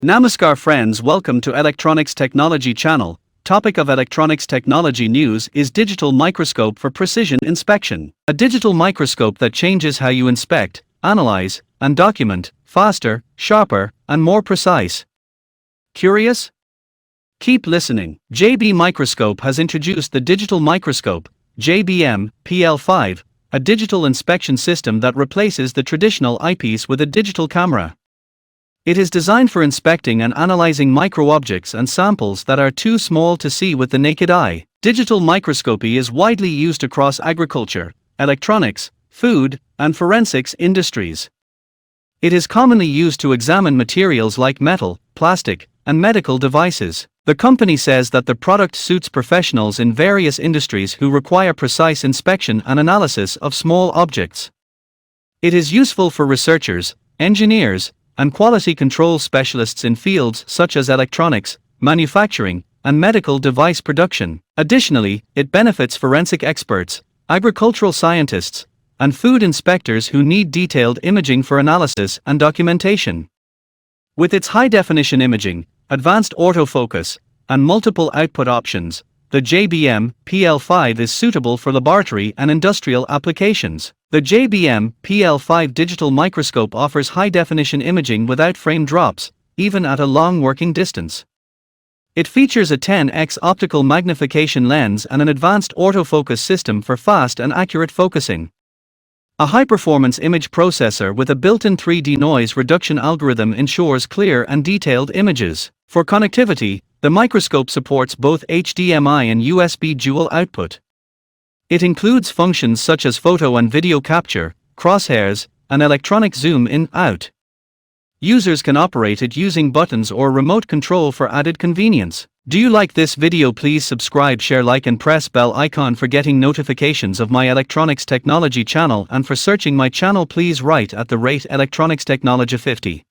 Namaskar friends, welcome to Electronics Technology channel. Topic of electronics technology news is digital microscope for precision inspection. A digital microscope that changes how you inspect, analyze, and document, faster, sharper, and more precise. Curious? Keep listening. JB Microscope has introduced the digital microscope, JBM PL5, a digital inspection system that replaces the traditional eyepiece with a digital camera. It is designed for inspecting and analyzing micro-objects and samples that are too small to see with the naked eye. Digital microscopy is widely used across agriculture, electronics, food, and forensics industries. It is commonly used to examine materials like metal, plastic, and medical devices. The company says that the product suits professionals in various industries who require precise inspection and analysis of small objects. It is useful for researchers, engineers, and quality control specialists in fields such as electronics, manufacturing, and medical device production. Additionally, it benefits forensic experts, agricultural scientists, and food inspectors who need detailed imaging for analysis and documentation. With its high-definition imaging, advanced autofocus, and multiple output options, the JBM PL5 is suitable for laboratory and industrial applications. The JBM PL5 digital microscope offers high-definition imaging without frame drops, even at a long working distance. It features a 10x optical magnification lens and an advanced autofocus system for fast and accurate focusing. A high-performance image processor with a built-in 3D noise reduction algorithm ensures clear and detailed images. For connectivity, the microscope supports both HDMI and USB dual output. It includes functions such as photo and video capture, crosshairs, and electronic zoom in/out. Users can operate it using buttons or remote control for added convenience. Do you like this video? Please subscribe, share, like, and press bell icon for getting notifications of my electronics technology channel, and for searching my channel please write at the rate electronics technology 50.